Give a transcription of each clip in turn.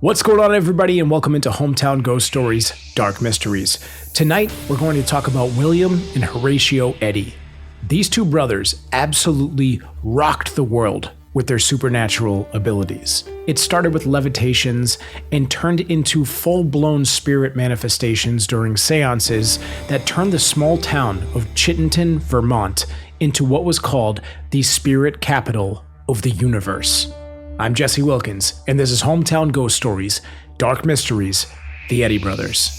What's going on, everybody, and welcome into Hometown Ghost Stories Dark Mysteries. Tonight, we're going to talk about William and Horatio Eddy. These two brothers absolutely rocked the world with their supernatural abilities. It started with levitations and turned into full-blown spirit manifestations during seances that turned the small town of Chittenden, Vermont, into what was called the spirit capital of the universe. I'm Jesse Wilkins, and this is Hometown Ghost Stories, Dark Mysteries, The Eddy Brothers.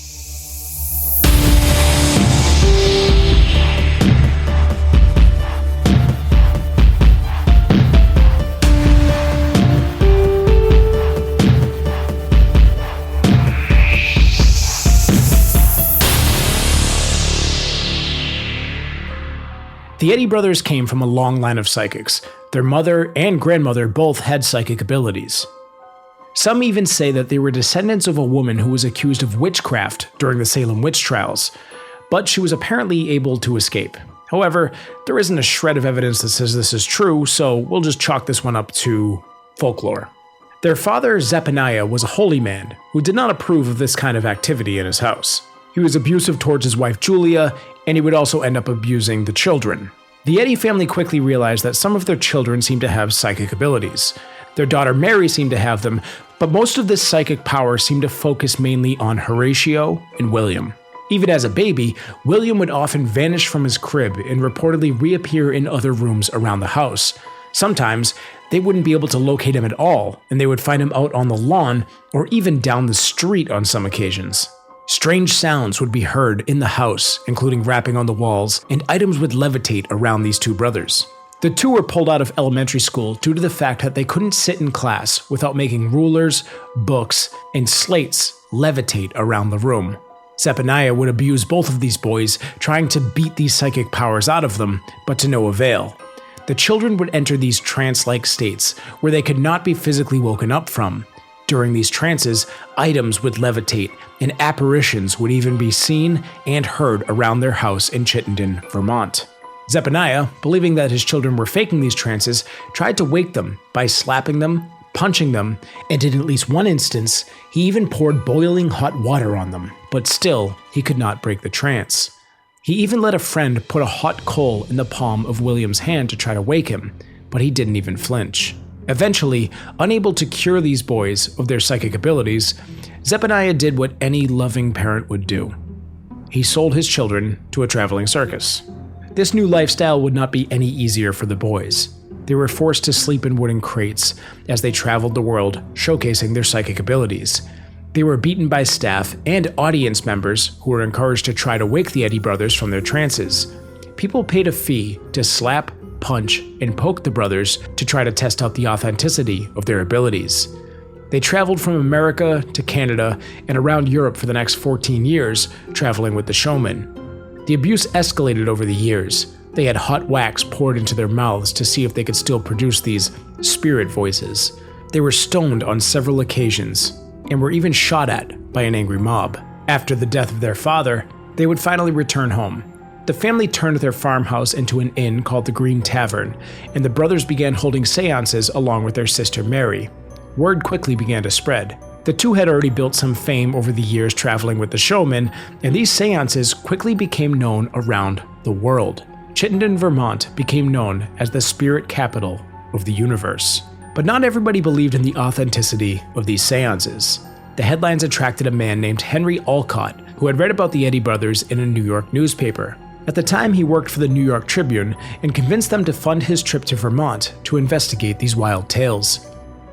The Eddy brothers came from a long line of psychics. Their mother and grandmother both had psychic abilities. Some even say that they were descendants of a woman who was accused of witchcraft during the Salem witch trials, but she was apparently able to escape. However, there isn't a shred of evidence that says this is true, so we'll just chalk this one up to folklore. Their father, Zephaniah, was a holy man who did not approve of this kind of activity in his house. He was abusive towards his wife Julia, and he would also end up abusing the children. The Eddy family quickly realized that some of their children seemed to have psychic abilities. Their daughter Mary seemed to have them, but most of this psychic power seemed to focus mainly on Horatio and William. Even as a baby, William would often vanish from his crib and reportedly reappear in other rooms around the house. Sometimes, they wouldn't be able to locate him at all, and they would find him out on the lawn or even down the street on some occasions. Strange sounds would be heard in the house, including rapping on the walls, and items would levitate around these two brothers. The two were pulled out of elementary school due to the fact that they couldn't sit in class without making rulers, books, and slates levitate around the room. Zephaniah would abuse both of these boys, trying to beat these psychic powers out of them, but to no avail. The children would enter these trance-like states where they could not be physically woken up from. During these trances, items would levitate, and apparitions would even be seen and heard around their house in Chittenden, Vermont. Zephaniah, believing that his children were faking these trances, tried to wake them by slapping them, punching them, and in at least one instance, he even poured boiling hot water on them, but still, he could not break the trance. He even let a friend put a hot coal in the palm of William's hand to try to wake him, but he didn't even flinch. Eventually, unable to cure these boys of their psychic abilities, Zephaniah did what any loving parent would do. He sold his children to a traveling circus. This new lifestyle would not be any easier for the boys. They were forced to sleep in wooden crates as they traveled the world, showcasing their psychic abilities. They were beaten by staff and audience members who were encouraged to try to wake the Eddy brothers from their trances. People paid a fee to slap, punch, and poke the brothers to try to test out the authenticity of their abilities. They traveled from America to Canada and around Europe for the next 14 years, traveling with the showman. The abuse escalated over the years. They had hot wax poured into their mouths to see if they could still produce these spirit voices. They were stoned on several occasions and were even shot at by an angry mob. After the death of their father, they would finally return home. The family turned their farmhouse into an inn called the Green Tavern, and the brothers began holding seances along with their sister Mary. Word quickly began to spread. The two had already built some fame over the years traveling with the showman, and these seances quickly became known around the world. Chittenden, Vermont became known as the spirit capital of the universe. But not everybody believed in the authenticity of these seances. The headlines attracted a man named Henry Olcott, who had read about the Eddy brothers in a New York newspaper. At the time, he worked for the New York Tribune and convinced them to fund his trip to Vermont to investigate these wild tales.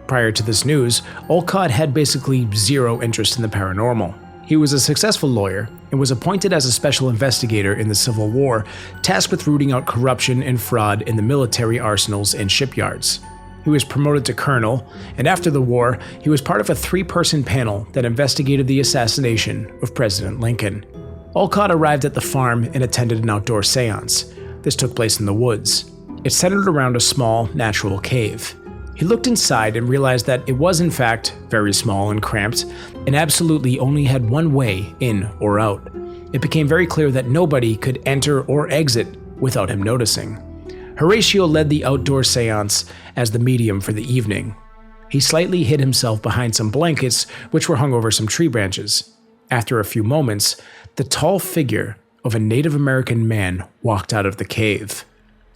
Prior to this news, Olcott had basically zero interest in the paranormal. He was a successful lawyer and was appointed as a special investigator in the Civil War, tasked with rooting out corruption and fraud in the military arsenals and shipyards. He was promoted to colonel, and after the war, he was part of a 3-person panel that investigated the assassination of President Lincoln. Olcott arrived at the farm and attended an outdoor seance. This took place in the woods. It centered around a small, natural cave. He looked inside and realized that it was in fact very small and cramped, and absolutely only had one way in or out. It became very clear that nobody could enter or exit without him noticing. Horatio led the outdoor seance as the medium for the evening. He slightly hid himself behind some blankets which were hung over some tree branches. After a few moments, the tall figure of a Native American man walked out of the cave.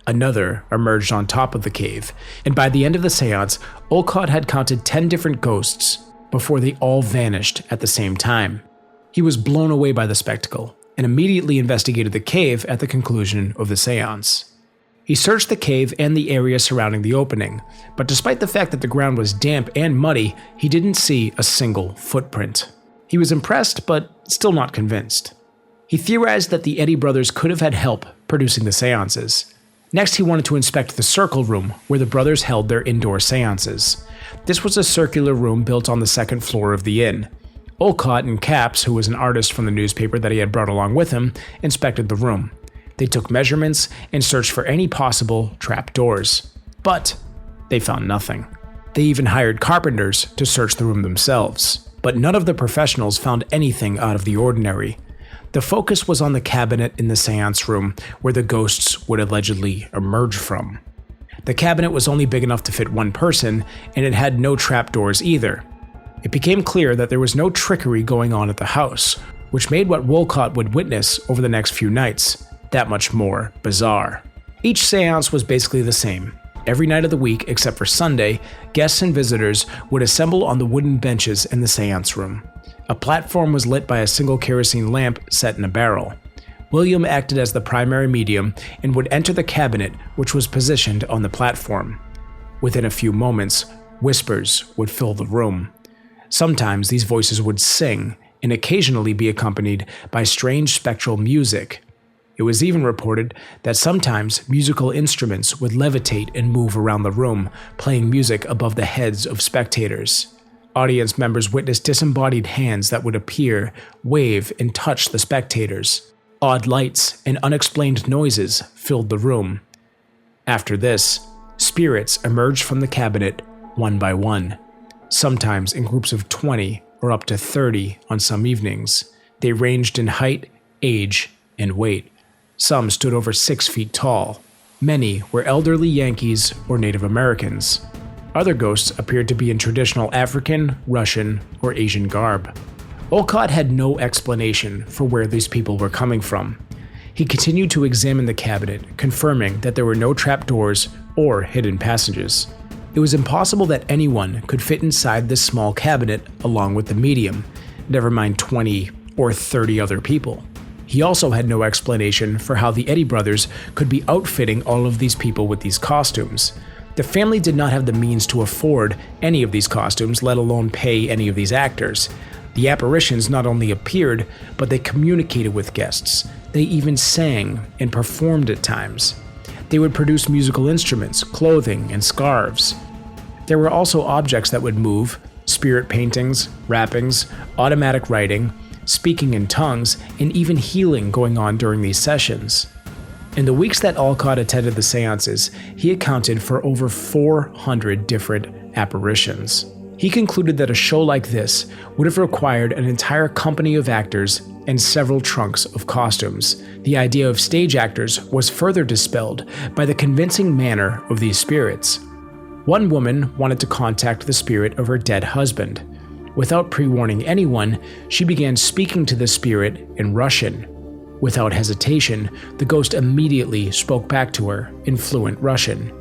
Another emerged on top of the cave, and by the end of the seance, Olcott had counted 10 different ghosts before they all vanished at the same time. He was blown away by the spectacle and immediately investigated the cave at the conclusion of the seance. He searched the cave and the area surrounding the opening, but despite the fact that the ground was damp and muddy, he didn't see a single footprint. He was impressed, but still not convinced. He theorized that the Eddy brothers could have had help producing the seances. Next, he wanted to inspect the circle room where the brothers held their indoor seances. This was a circular room built on the second floor of the inn. Olcott and Capps, who was an artist from the newspaper that he had brought along with him, inspected the room. They took measurements and searched for any possible trap doors. But they found nothing. They even hired carpenters to search the room themselves. But none of the professionals found anything out of the ordinary. The focus was on the cabinet in the seance room where the ghosts would allegedly emerge from. The cabinet was only big enough to fit one person, and it had no trapdoors either. It became clear that there was no trickery going on at the house, which made what Wolcott would witness over the next few nights that much more bizarre. Each seance was basically the same. Every night of the week, except for Sunday, guests and visitors would assemble on the wooden benches in the seance room. A platform was lit by a single kerosene lamp set in a barrel. William acted as the primary medium and would enter the cabinet, which was positioned on the platform. Within a few moments, whispers would fill the room. Sometimes these voices would sing and occasionally be accompanied by strange spectral music. It was even reported that sometimes musical instruments would levitate and move around the room, playing music above the heads of spectators. Audience members witnessed disembodied hands that would appear, wave, and touch the spectators. Odd lights and unexplained noises filled the room. After this, spirits emerged from the cabinet one by one, sometimes in groups of 20 or up to 30 on some evenings. They ranged in height, age, and weight. Some stood over 6 feet tall. Many were elderly Yankees or Native Americans. Other ghosts appeared to be in traditional African, Russian, or Asian garb. Olcott had no explanation for where these people were coming from. He continued to examine the cabinet, confirming that there were no trapdoors or hidden passages. It was impossible that anyone could fit inside this small cabinet along with the medium, never mind 20 or 30 other people. He also had no explanation for how the Eddy brothers could be outfitting all of these people with these costumes. The family did not have the means to afford any of these costumes, let alone pay any of these actors. The apparitions not only appeared, but they communicated with guests. They even sang and performed at times. They would produce musical instruments, clothing, and scarves. There were also objects that would move, spirit paintings, rappings, automatic writing, speaking in tongues, and even healing going on during these sessions. In the weeks that Olcott attended the seances, he accounted for over 400 different apparitions. He concluded that a show like this would have required an entire company of actors and several trunks of costumes. The idea of stage actors was further dispelled by the convincing manner of these spirits. One woman wanted to contact the spirit of her dead husband. Without pre-warning anyone, she began speaking to the spirit in Russian. Without hesitation, the ghost immediately spoke back to her in fluent Russian.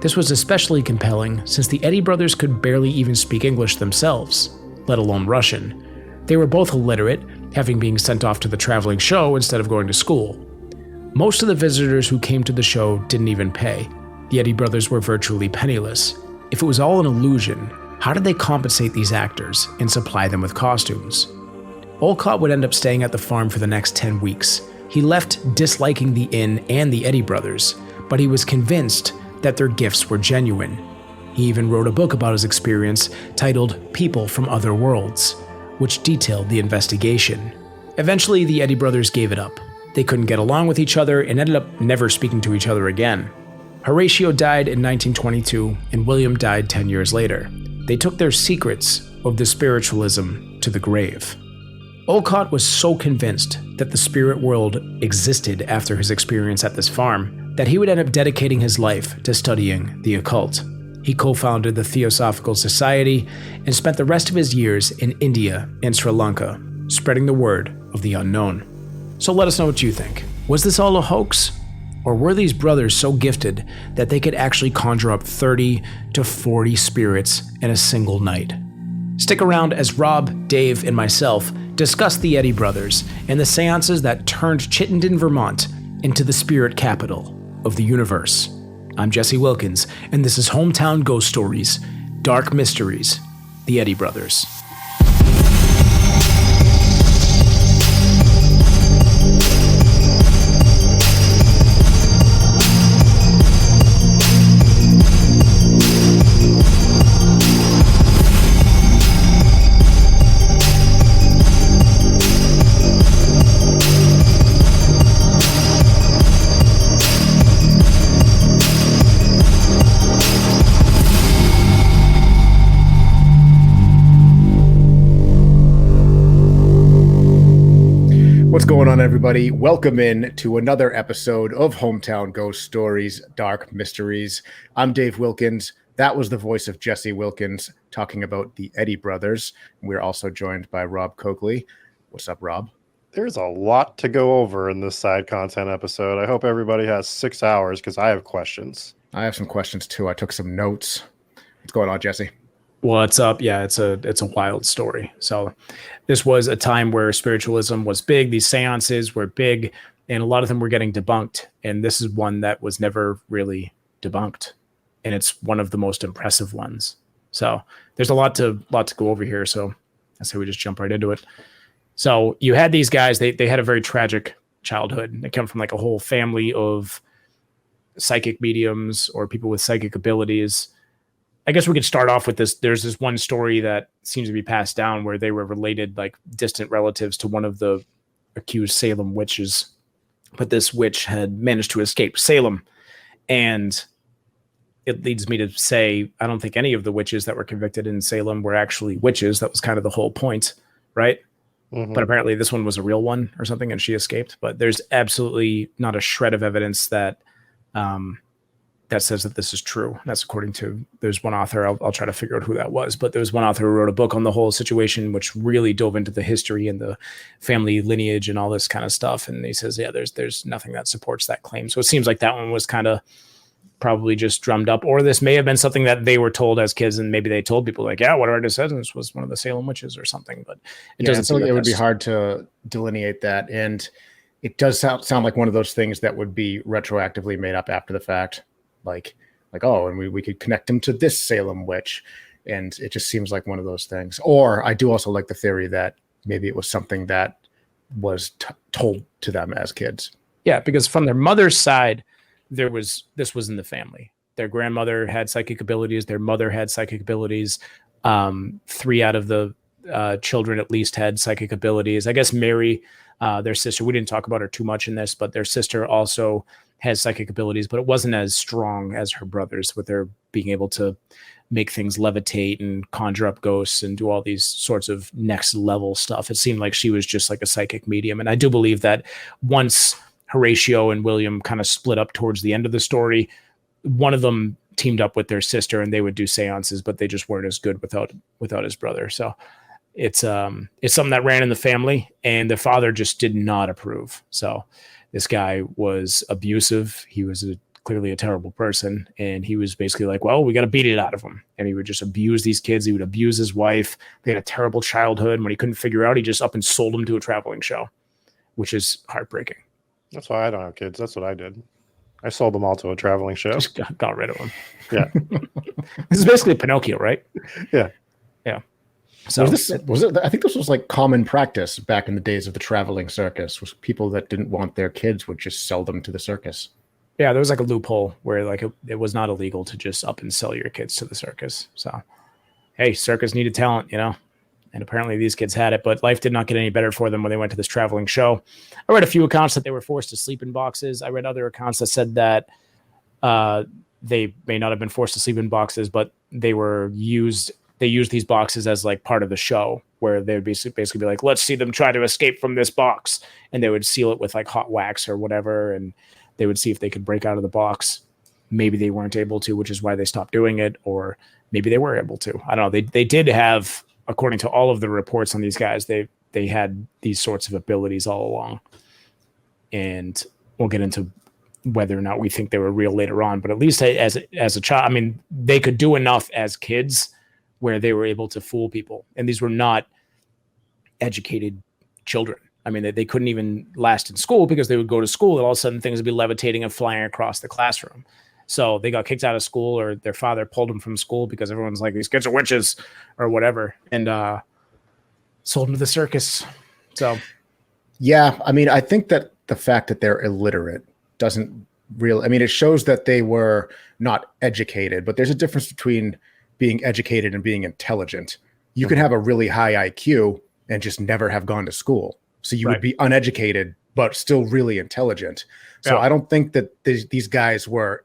This was especially compelling since the Eddy brothers could barely even speak English themselves, let alone Russian. They were both illiterate, having been sent off to the traveling show instead of going to school. Most of the visitors who came to the show didn't even pay. The Eddy brothers were virtually penniless. If it was all an illusion, how did they compensate these actors and supply them with costumes? Olcott would end up staying at the farm for the next 10 weeks. He left disliking the inn and the Eddy brothers, but he was convinced that their gifts were genuine. He even wrote a book about his experience titled People from Other Worlds, which detailed the investigation. Eventually, the Eddy brothers gave it up. They couldn't get along with each other and ended up never speaking to each other again. Horatio died in 1922 and William died 10 years later. They took their secrets of the spiritualism to the grave. Olcott was so convinced that the spirit world existed after his experience at this farm that he would end up dedicating his life to studying the occult. He co-founded the Theosophical Society and spent the rest of his years in India and Sri Lanka, spreading the word of the unknown. So let us know what you think. Was this all a hoax? Or were these brothers so gifted that they could actually conjure up 30 to 40 spirits in a single night? Stick around as Rob, Dave, and myself discuss the Eddy brothers and the seances that turned Chittenden, Vermont into the spirit capital of the universe. I'm Jesse Wilkins, and this is Hometown Ghost Stories, Dark Mysteries, the Eddy brothers. What's going on, everybody? Welcome in to another episode of Hometown Ghost Stories, Dark Mysteries. I'm Dave Wilkins. That was the voice of Jesse Wilkins talking about the Eddy brothers. We're also joined by Rob Coakley. What's up, Rob? There's a lot to go over in this side content episode. I hope everybody has 6 hours because I have questions. I have some questions too. I took some notes. What's going on, Jesse? What's up? Yeah, it's a wild story. So this was a time where spiritualism was big. These seances were big, and a lot of them were getting debunked. And this is one that was never really debunked, and it's one of the most impressive ones. So there's a lot to go over here. So I say we just jump right into it. So you had these guys. They had a very tragic childhood. They come from like a whole family of psychic mediums or people with psychic abilities. I guess we could start off with this. There's this one story that seems to be passed down where they were related, like distant relatives to one of the accused Salem witches. But this witch had managed to escape Salem. And it leads me to say, I don't think any of the witches that were convicted in Salem were actually witches. That was kind of the whole point, right? Mm-hmm. But apparently this one was a real one or something, and she escaped. But there's absolutely not a shred of evidence that that says that this is true. And that's according to, there's one author, I'll try to figure out who that was, but there was one author who wrote a book on the whole situation, which really dove into the history and the family lineage and all this kind of stuff. And he says, yeah, there's nothing that supports that claim. So it seems like that one was kind of probably just drummed up, or this may have been something that they were told as kids, and maybe they told people like, yeah, what our descendants was one of the Salem witches or something, but it doesn't seem like it would be hard to delineate that. And it does sound like one of those things that would be retroactively made up after the fact. Like, oh, and we could connect them to this Salem witch. And it just seems like one of those things. Or I do also like the theory that maybe it was something that was told to them as kids. Yeah, because from their mother's side, this was in the family. Their grandmother had psychic abilities. Their mother had psychic abilities. 3 out of the children at least had psychic abilities. I guess Mary, their sister, we didn't talk about her too much in this, but their sister also has psychic abilities, but it wasn't as strong as her brothers, with their being able to make things levitate and conjure up ghosts and do all these sorts of next level stuff. It seemed like she was just like a psychic medium. And I do believe that once Horatio and William kind of split up towards the end of the story, one of them teamed up with their sister and they would do seances, but they just weren't as good without his brother. So it's something that ran in the family, and the father just did not approve. So this guy was abusive. He was clearly a terrible person. And he was basically like, well, we got to beat it out of him. And he would just abuse these kids. He would abuse his wife. They had a terrible childhood. And when he couldn't figure out, he just up and sold them to a traveling show, which is heartbreaking. That's why I don't have kids. That's what I did. I sold them all to a traveling show. Just got rid of them. Yeah. This is basically Pinocchio, right? Yeah. Yeah. So was it? I think this was like common practice back in the days of the traveling circus. Was people that didn't want their kids would just sell them to the circus. Yeah, there was like a loophole where like it was not illegal to just up and sell your kids to the circus. So, hey, circus needed talent, and apparently these kids had it, but life did not get any better for them when they went to this traveling show. I read a few accounts that they were forced to sleep in boxes. I read other accounts that said that they may not have been forced to sleep in boxes, but they used these boxes as like part of the show, where they would basically be like, let's see them try to escape from this box. And they would seal it with like hot wax or whatever. And they would see if they could break out of the box. maybe they weren't able to, which is why they stopped doing it, or maybe they were able to. I don't know. They did have, according to all of the reports on these guys, they had these sorts of abilities all along. And we'll get into whether or not we think they were real later on, but at least as a child, I mean, they could do enough as kids where they were able to fool people. And these were not educated children. I mean, they couldn't even last in school because they would go to school and all of a sudden things would be levitating and flying across the classroom. So they got kicked out of school, or their father pulled them from school because everyone's like, these kids are witches or whatever, and sold them to the circus. So, yeah, I mean, I think that the fact that they're illiterate doesn't really, I mean, it shows that they were not educated, but there's a difference between being educated and being intelligent. You could have a really high IQ and just never have gone to school. So you would be uneducated, but still really intelligent. So I don't think that these guys were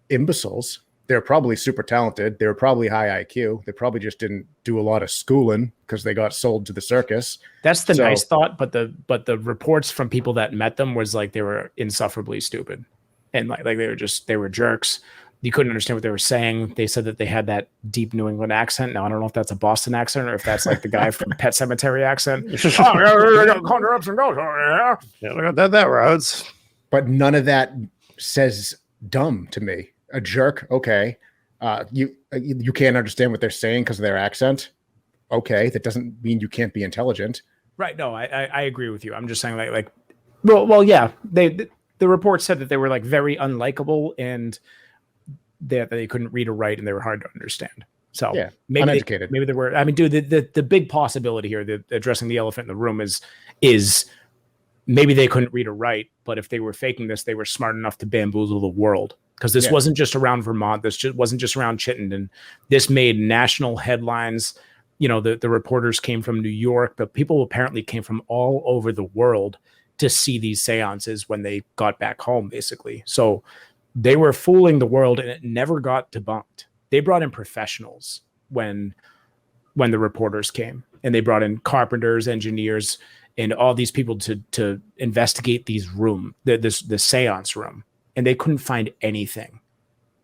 imbeciles. They're probably super talented. They were probably high IQ. They probably just didn't do a lot of schooling because they got sold to the circus. That's the nice thought, but the reports from people that met them was like they were insufferably stupid, and like they were jerks. You couldn't understand what they were saying. They said that they had that deep New England accent. Now I don't know if that's a Boston accent or if that's like the guy from Pet Sematary accent. Conjure ups and goes. Yeah, that roads. But none of that says dumb to me. A jerk, okay. You can't understand what they're saying because of their accent. Okay, that doesn't mean you can't be intelligent. Right. No, I agree with you. I'm just saying well, yeah. The report said that they were like very unlikable and that they couldn't read or write and they were hard to understand. So yeah, maybe uneducated. Maybe they were. I mean, dude, the big possibility here, addressing the elephant in the room is maybe they couldn't read or write, but if they were faking this, they were smart enough to bamboozle the world. Because this wasn't just around Vermont. This wasn't just around Chittenden. This made national headlines. You know, the reporters came from New York, but people apparently came from all over the world to see these seances when they got back home, basically. So they were fooling the world, and it never got debunked. They brought in professionals when the reporters came, and they brought in carpenters, engineers, and all these people to investigate the seance room. And they couldn't find anything.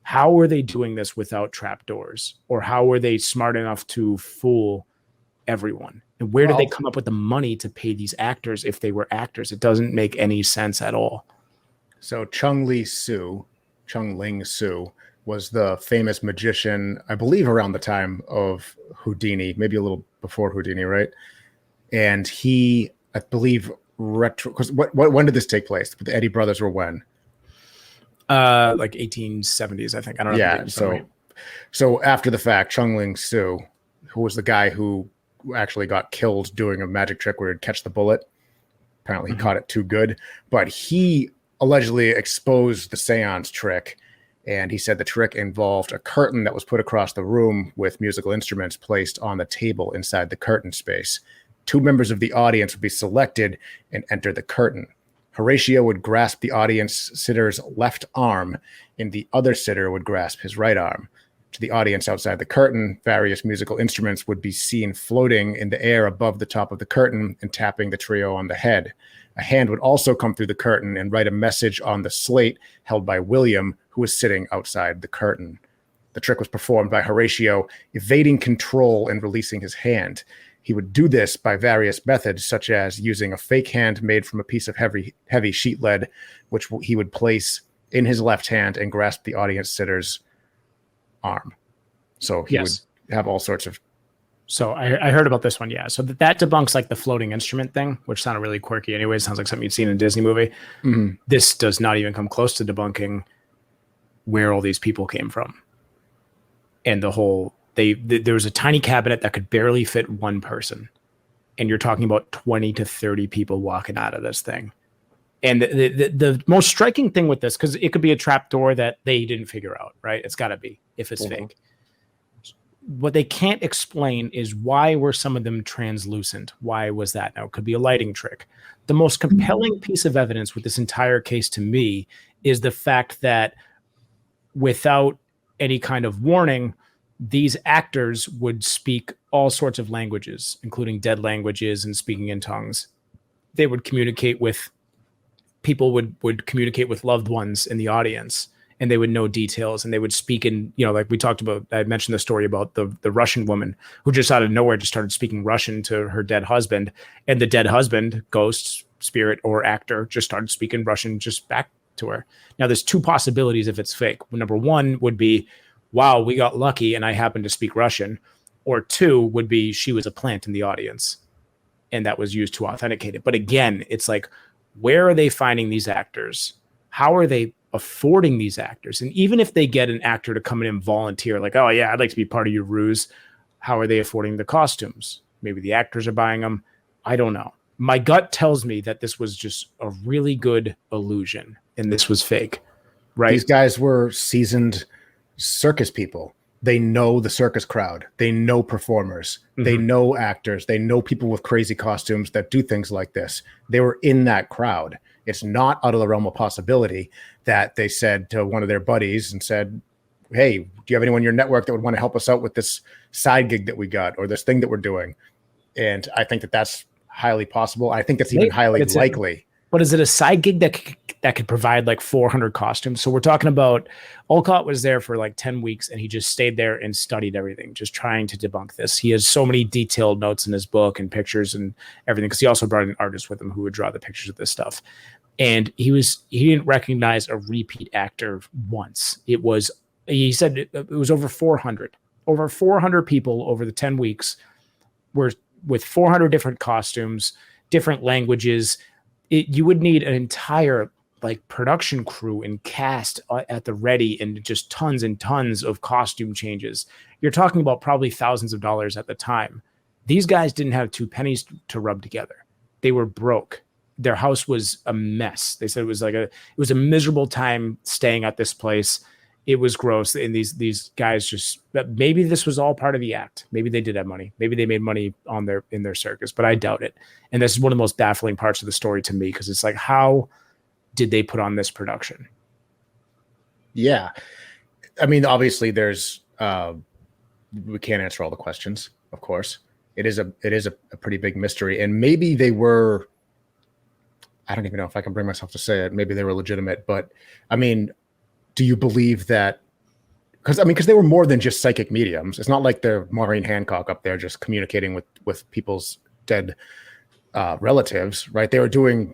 How were they doing this without trapdoors? Or how were they smart enough to fool everyone? And where did they come up with the money to pay these actors if they were actors? It doesn't make any sense at all. So Chung-Ling Soo was the famous magician, I believe around the time of Houdini, maybe a little before Houdini, right? And he, I believe, because when did this take place? The Eddy brothers were when? Like 1870s, I think. I don't know. Yeah. So after the fact, Chung-Ling Soo, who was the guy who actually got killed doing a magic trick where he'd catch the bullet. Apparently he caught it too good, but he allegedly exposed the seance trick. And he said the trick involved a curtain that was put across the room with musical instruments placed on the table inside the curtain space. 2 members of the audience would be selected and enter the curtain. Horatio would grasp the audience sitter's left arm, and the other sitter would grasp his right arm. To the audience outside the curtain, various musical instruments would be seen floating in the air above the top of the curtain and tapping the trio on the head. A hand would also come through the curtain and write a message on the slate held by William, who was sitting outside the curtain. The trick was performed by Horatio, evading control and releasing his hand. He would do this by various methods, such as using a fake hand made from a piece of heavy sheet lead, which he would place in his left hand and grasp the audience sitter's arm. So he would have all sorts of... So I heard about this one, yeah. So that debunks like the floating instrument thing, which sounded really quirky anyway. It sounds like something you'd seen in a Disney movie. Mm-hmm. This does not even come close to debunking where all these people came from. And the whole... there was a tiny cabinet that could barely fit one person. And you're talking about 20 to 30 people walking out of this thing. And the most striking thing with this, because it could be a trap door that they didn't figure out, right? It's got to be, if it's fake. What they can't explain is why were some of them translucent? Why was that? Now, it could be a lighting trick. The most compelling piece of evidence with this entire case to me is the fact that without any kind of warning, these actors would speak all sorts of languages, including dead languages and speaking in tongues. They would communicate with people, would communicate with loved ones in the audience. and they would know details, and they would speak in, like we talked about, I mentioned the story about the Russian woman who just out of nowhere just started speaking Russian to her dead husband, and the dead husband, ghost, spirit, or actor, just started speaking Russian just back to her. Now there's two possibilities if it's fake. Number one would be, wow, we got lucky and I happened to speak Russian. Or two would be she was a plant in the audience and that was used to authenticate it. But again, it's like, where are they finding these actors? How are they affording these actors? And even if they get an actor to come in and volunteer, like, oh yeah, I'd like to be part of your ruse, how are they affording the costumes? Maybe the actors are buying them. I don't know. My gut tells me that this was just a really good illusion and this was fake, right? These guys were seasoned circus people. They know the circus crowd. They know performers. They know actors. They know people with crazy costumes that do things like this. They were in that crowd. It's not out of the realm of possibility that they said to one of their buddies and said, hey, do you have anyone in your network that would want to help us out with this side gig that we got or this thing that we're doing? And I think that that's highly possible. I think that's even highly likely. But is it a side gig that could provide like 400 costumes? So we're talking about Olcott was there for like 10 weeks and he just stayed there and studied everything, just trying to debunk this. He has so many detailed notes in his book and pictures and everything, because he also brought an artist with him who would draw the pictures of this stuff. And he didn't recognize a repeat actor once. He said it was over 400. Over 400 people over the 10 weeks were with 400 different costumes, different languages. You would need an entire like production crew and cast at the ready and just tons and tons of costume changes. You're talking about probably thousands of dollars at the time. These guys didn't have two pennies to rub together. They were broke. Their house was a mess. They said it was a miserable time staying at this place. It was gross. And these guys just, maybe this was all part of the act. Maybe they did have money. Maybe they made money in their circus, but I doubt it. And this is one of the most baffling parts of the story to me, because it's like, how did they put on this production? Yeah. I mean, obviously there's, we can't answer all the questions, of course. It is a pretty big mystery. And maybe they were, I don't even know if I can bring myself to say it. Maybe they were legitimate, but I mean, do you believe that? Because they were more than just psychic mediums. It's not like they're Maureen Hancock up there just communicating with people's dead relatives, right? They were doing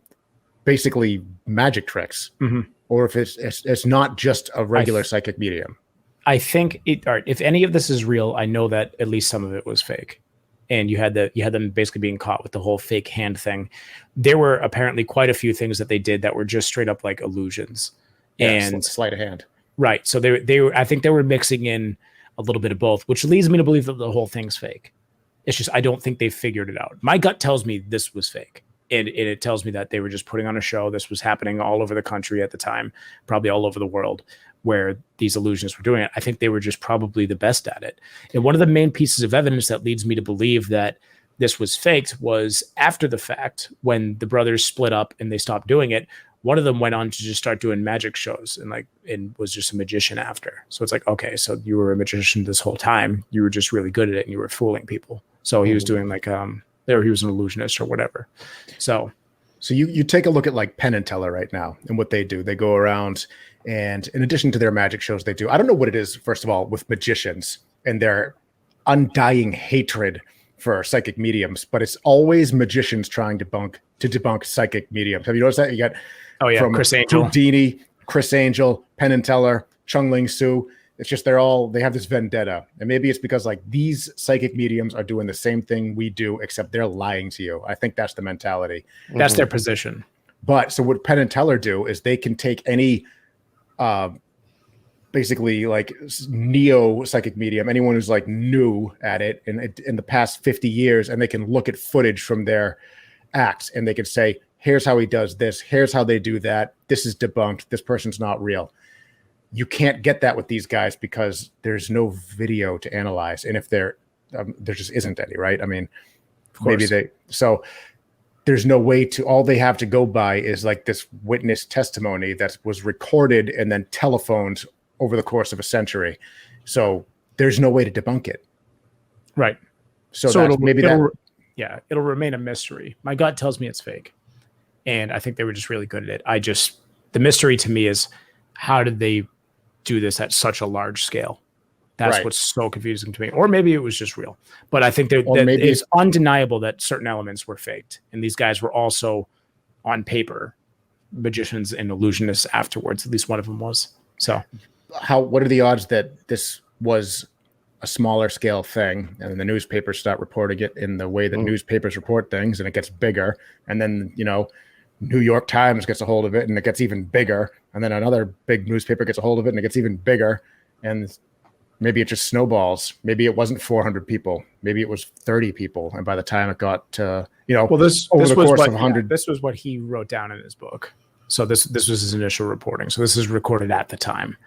basically magic tricks. Or if it's not just a regular psychic medium. I think all right, if any of this is real, I know that at least some of it was fake. And you had them basically being caught with the whole fake hand thing. There were apparently quite a few things that they did that were just straight up like illusions. And sleight of hand. Right. So they were, I think they were mixing in a little bit of both, which leads me to believe that the whole thing's fake. It's just, I don't think they figured it out. My gut tells me this was fake. And it tells me that they were just putting on a show. This was happening all over the country at the time, probably all over the world, where these illusionists were doing it. I think they were just probably the best at it. And one of the main pieces of evidence that leads me to believe that this was faked was after the fact, when the brothers split up and they stopped doing it. One of them went on to just start doing magic shows and was just a magician after. So it's like, okay, so you were a magician this whole time. You were just really good at it and you were fooling people. So he was doing like, he was an illusionist or whatever. So you take a look at like Penn and Teller right now and what they do. They go around and in addition to their magic shows they do, I don't know what it is, first of all, with magicians and their undying hatred for psychic mediums, but it's always magicians trying to debunk psychic mediums. Have you noticed that? You got from Chris Angel, Houdini, Chris Angel, Penn and Teller, Chung Ling Soo. It's just they have this vendetta. And maybe it's because like these psychic mediums are doing the same thing we do, except they're lying to you. I think that's the mentality. That's their position. But so what Penn and Teller do is they can take any basically like neo psychic medium, anyone who's like new at it in the past 50 years, and they can look at footage from their acts and they can say, here's how he does this. Here's how they do that. This is debunked. This person's not real. You can't get that with these guys because there's no video to analyze. And if there just isn't any, right? I mean, maybe so there's no way to, all they have to go by is like this witness testimony that was recorded and then telephoned over the course of a century. So there's no way to debunk it. Right. So it'll remain a mystery. My gut tells me it's fake. And I think they were just really good at it. The mystery to me is how did they do this at such a large scale. That's Right. what's so confusing to me. Or maybe it was just real. But I think that maybe it's undeniable that certain elements were faked. And these guys were also, on paper, magicians and illusionists afterwards. At least one of them was. So what are the odds that this was a smaller scale thing and the newspapers start reporting it in the way that newspapers report things, and it gets bigger, and then New York Times gets a hold of it and it gets even bigger, and then another big newspaper gets a hold of it and it gets even bigger, and maybe it just snowballs. Maybe it wasn't 400 people, maybe it was 30 people, and by the time it got to this over the was course what, of 100 this was what he wrote down in his book. So this was his initial reporting. So this is recorded at the time.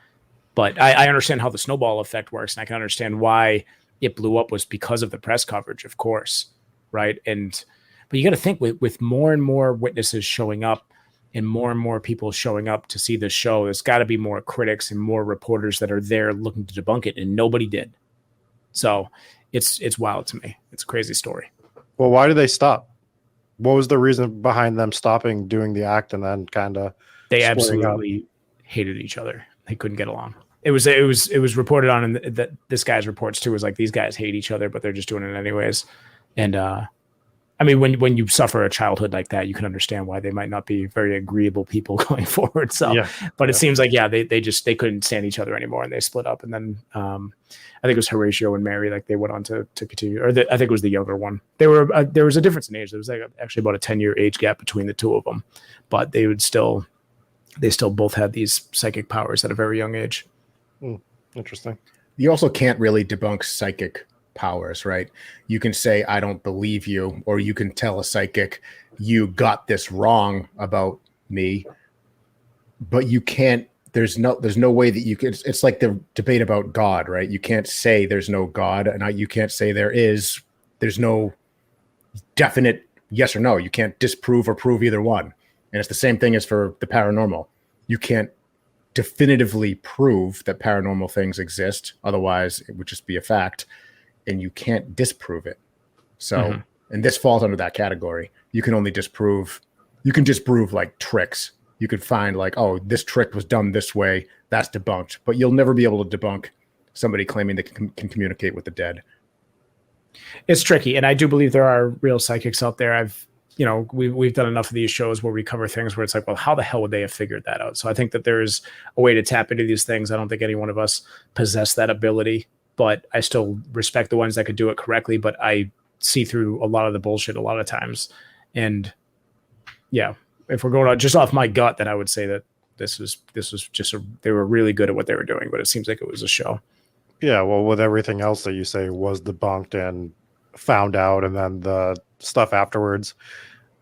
But I understand how the snowball effect works, and I can understand why it blew up was because of the press coverage, of course, right? But you got to think with more and more witnesses showing up and more people showing up to see this show, there's got to be more critics and more reporters that are there looking to debunk it, and nobody did. So it's wild to me. It's a crazy story. Well, why did they stop? What was the reason behind them stopping doing the act and then kind of they absolutely hated each other. They couldn't get along. It was reported on that this guy's reports too was like, these guys hate each other, but they're just doing it anyways. And I mean, when you suffer a childhood like that, you can understand why they might not be very agreeable people going forward. So, but it seems like, they couldn't stand each other anymore and they split up. And then I think it was Horatio and Mary, like they went on to continue, or I think it was the younger one. There was a difference in age. There was like actually about a 10-year age gap between the two of them, but they still both had these psychic powers at a very young age. Interesting. You also can't really debunk psychic powers, right? You can say, I don't believe you, or you can tell a psychic, you got this wrong about me, but you can't, there's no way that you can, it's like the debate about God, right? You can't say there's no God, and you can't say there's no definite yes or no. You can't disprove or prove either one. And it's the same thing as for the paranormal. You can't definitively prove that paranormal things exist. Otherwise, it would just be a fact, and you can't disprove it. So, and this falls under that category. You can only disprove. You can disprove like tricks. You could find like, oh, this trick was done this way. That's debunked. But you'll never be able to debunk somebody claiming they can communicate with the dead. It's tricky, and I do believe there are real psychics out there. We've done enough of these shows where we cover things where it's like, well, how the hell would they have figured that out? So I think that there's a way to tap into these things. I don't think any one of us possess that ability, but I still respect the ones that could do it correctly. But I see through a lot of the bullshit a lot of times. And yeah, if we're going on just off my gut, then I would say that this was just they were really good at what they were doing, but it seems like it was a show. Yeah. Well, with everything else that you say was debunked and found out, and then the stuff afterwards,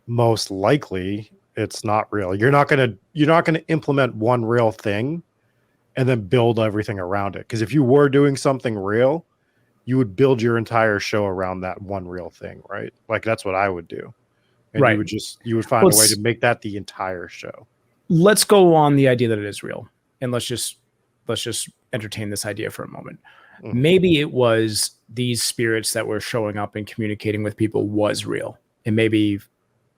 most likely it's not real. You're not going to implement one real thing and then build everything around it. Because if you were doing something real, you would build your entire show around that one real thing, right? Like that's what I would do. And right. You would find a way to make that the entire show. Let's go on the idea that it is real, and let's just entertain this idea for a moment. Maybe it was these spirits that were showing up and communicating with people was real. And maybe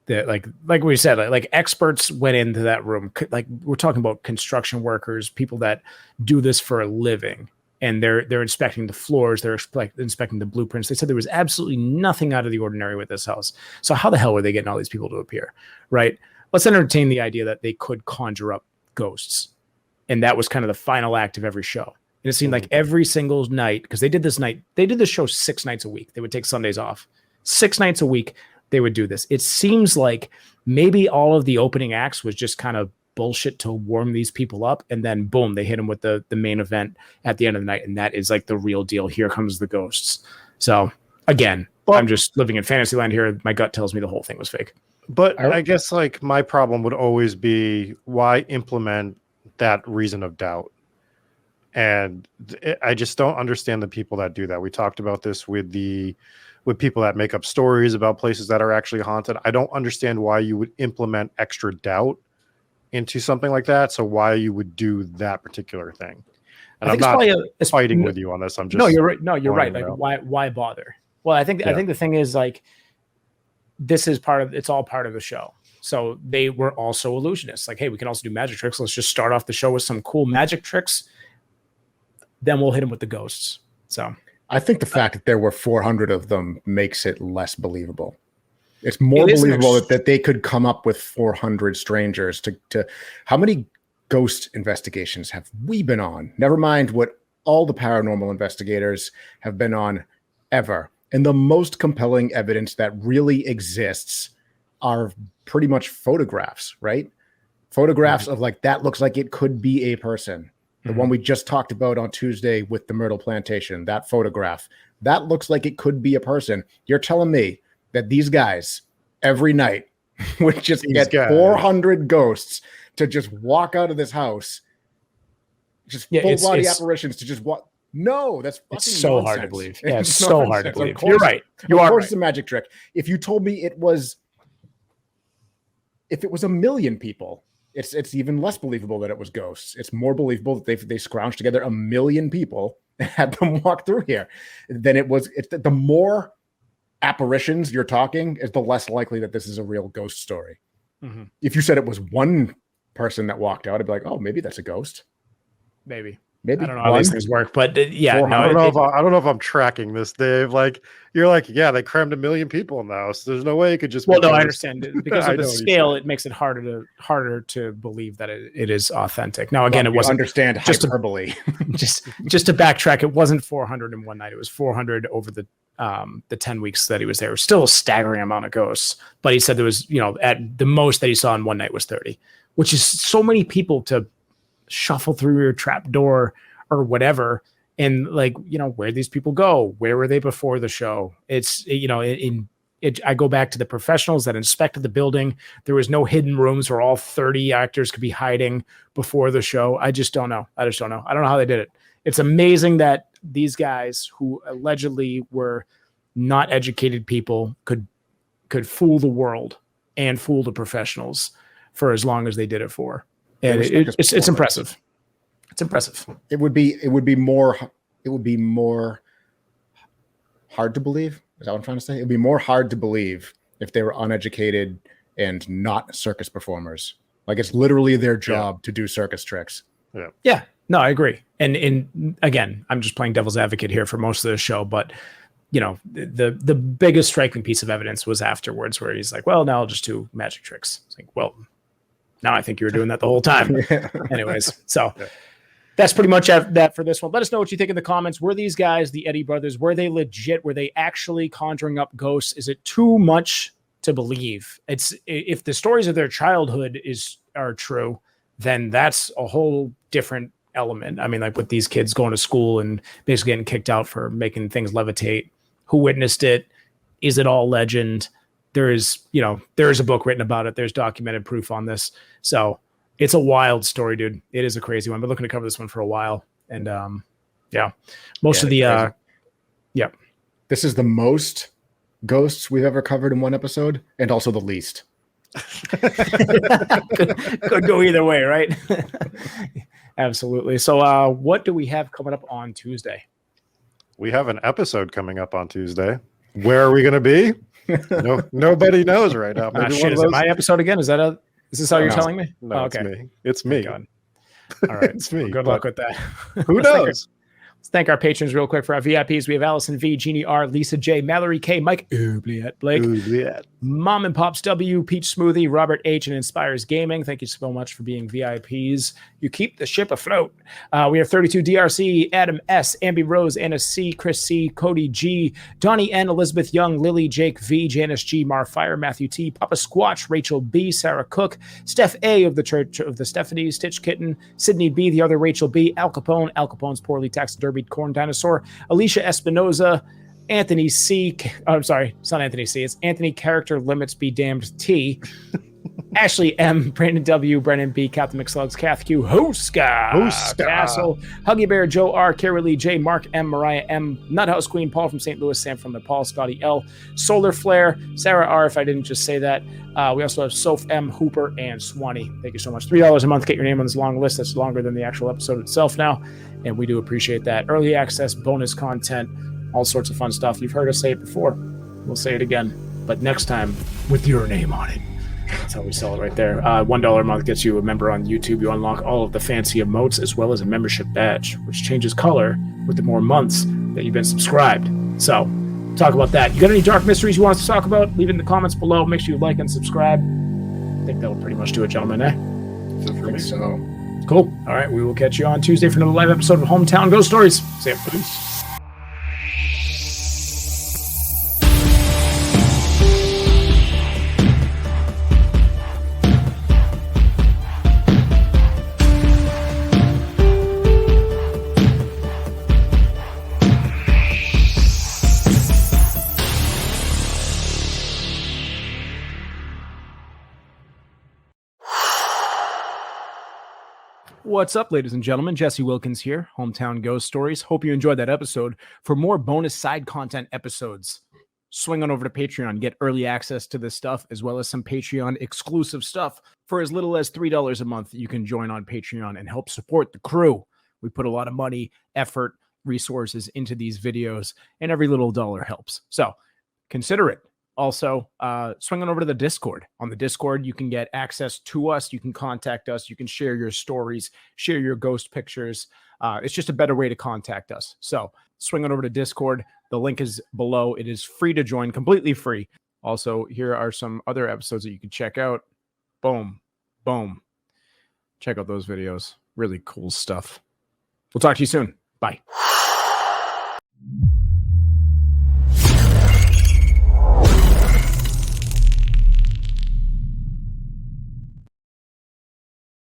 that like we said, like experts went into that room. Like we're talking about construction workers, people that do this for a living, and they're inspecting the floors. They're inspecting the blueprints. They said there was absolutely nothing out of the ordinary with this house. So how the hell were they getting all these people to appear? Right. Let's entertain the idea that they could conjure up ghosts. And that was kind of the final act of every show. And it seemed like every single night, because they did this show 6 nights a week. They would take Sundays off. 6 nights a week, they would do this. It seems like maybe all of the opening acts was just kind of bullshit to warm these people up. And then boom, they hit them with the main event at the end of the night. And that is like the real deal. Here comes the ghosts. So again, I'm just living in fantasy land here. My gut tells me the whole thing was fake. But I guess like my problem would always be, why implement that reason of doubt? And I just don't understand the people that do that. We talked about this with people that make up stories about places that are actually haunted. I don't understand why you would implement extra doubt into something like that. So why you would do that particular thing. And I'm not fighting with you on this. I'm just you're right. No, you're right. Like why bother? Well, I think the thing is like, this is it's all part of the show. So they were also illusionists. Like, hey, we can also do magic tricks. Let's just start off the show with some cool magic tricks. then we'll hit him with the ghosts. So I think the fact that there were 400 of them makes it less believable. It's more believable that they could come up with 400 strangers to how many ghost investigations have we been on? Never mind what all the paranormal investigators have been on ever. And the most compelling evidence that really exists are pretty much photographs, right? Photographs of like, that looks like it could be a person. The one we just talked about on Tuesday with the Myrtle Plantation, that photograph, that looks like it could be a person. You're telling me that these guys every night would just get 400 ghosts to just walk out of this house, just full body apparitions to just walk. No, that's fucking so nonsense. hard to believe. Yeah, it's so hard to believe. You're right. You are right. It's a magic trick. If you told me if it was a million people, it's even less believable that it was ghosts. It's more believable that they scrounged together a million people and had them walk through here than it was. It's the more apparitions you're talking, is the less likely that this is a real ghost story. Mm-hmm. If you said it was one person that walked out, I'd be like, oh, maybe that's a ghost. Maybe. I don't know how these things work, but yeah, no, I don't know if I'm tracking this, Dave. Like, you're like, yeah, they crammed a million people in the house. There's no way it could just. Well, no, I understand it because of the scale. It makes it harder to believe that it is authentic. Now, again, it wasn't understand hyperbole. just to backtrack, it wasn't 400 in one night. It was 400 over the 10 weeks that he was there. It was still a staggering amount of ghosts, but he said there was, at the most that he saw in one night was 30, which is so many people to shuffle through your trap door or whatever. And where'd these people go? Where were they before the show? It's, I go back to the professionals that inspected the building. There was no hidden rooms where all 30 actors could be hiding before the show. I just don't know. I don't know how they did it. It's amazing that these guys who allegedly were not educated people could fool the world and fool the professionals for as long as they did it for. And it's impressive. It's impressive. It would be more hard to believe. Is that what I'm trying to say? It would be more hard to believe if they were uneducated and not circus performers. Like, it's literally their job to do circus tricks. Yeah. Yeah. No, I agree. And again, I'm just playing devil's advocate here for most of the show, but the biggest striking piece of evidence was afterwards, where he's like, well, now I'll just do magic tricks. It's like, well, now I think you were doing that the whole time. Anyways, so that's pretty much that for this one. Let us know what you think in the comments. Were these guys, the Eddy brothers, were they legit? Were they actually conjuring up ghosts? Is it too much to believe? If the stories of their childhood are true, then that's a whole different element. I mean, like with these kids going to school and basically getting kicked out for making things levitate. Who witnessed it? Is it all legend? There is a book written about it. There's documented proof on this. So it's a wild story, dude. It is a crazy one. I've been looking to cover this one for a while. And This is the most ghosts we've ever covered in one episode, and also the least. could go either way, right? Absolutely. So what do we have coming up on Tuesday? We have an episode coming up on Tuesday. Where are we going to be? No, nobody knows right now. Maybe is it my episode again? Is this how you're telling me? No, okay. It's me. It's me. God. All right. It's me. Good luck with that. Who knows? Let's thank our patrons real quick for our VIPs. We have Allison V, Jeannie R, Lisa J, Mallory K, Mike Blake, Mom and Pops W, Peach Smoothie, Robert H, and Inspires Gaming. Thank you so much for being VIPs. You keep the ship afloat. We have 32 DRC, Adam S, Ambi Rose, Anna C, Chris C, Cody G, Donnie N, Elizabeth Young, Lily, Jake V, Janice G, Mar Fire, Matthew T, Papa Squatch, Rachel B, Sarah Cook, Steph A of the Church of the Stephanie, Stitch Kitten, Sydney B, the other Rachel B, Al Capone's Poorly Taxidermied Corn Dinosaur, Alicia Espinoza, Anthony C. I'm sorry, it's not Anthony C. It's Anthony Character Limits Be Damned T. Ashley M. Brandon W. Brennan B. Captain McSlugs, Kath Q. Hoska. Castle. Huggy Bear. Joe R. Carrie Lee J. Mark M. Mariah M. Nuthouse Queen. Paul from St. Louis. Sam from Nepal. Scotty L. Solar Flare. Sarah R. If I didn't just say that. We also have Soph M. Hooper and Swanee. Thank you so much. $3 a month. Get your name on this long list. That's longer than the actual episode itself now. And we do appreciate that. Early access, bonus content, all sorts of fun stuff. You've heard us say it before. We'll say it again. But next time, with your name on it. That's how we sell it right there. $1 a month gets you a member on YouTube. You unlock all of the fancy emotes as well as a membership badge, which changes color with the more months that you've been subscribed. So, talk about that. You got any dark mysteries you want us to talk about? Leave it in the comments below. Make sure you like and subscribe. I think that'll pretty much do it, gentlemen, eh? So, cool. All right, we will catch you on Tuesday for another live episode of Hometown Ghost Stories. See ya. peace. What's up, ladies and gentlemen? Jesse Wilkins here, Hometown Ghost Stories. Hope you enjoyed that episode. For more bonus side content episodes, swing on over to Patreon, get early access to this stuff, as well as some Patreon exclusive stuff. For as little as $3 a month, you can join on Patreon and help support the crew. We put a lot of money, effort, resources into these videos, and every little dollar helps. So consider it. Also, swing on over to the Discord. On the Discord, you can get access to us. You can contact us. You can share your stories, share your ghost pictures. It's just a better way to contact us. So swing on over to Discord. The link is below. It is free to join, completely free. Also, here are some other episodes that you can check out. Boom, boom. Check out those videos. Really cool stuff. We'll talk to you soon. Bye.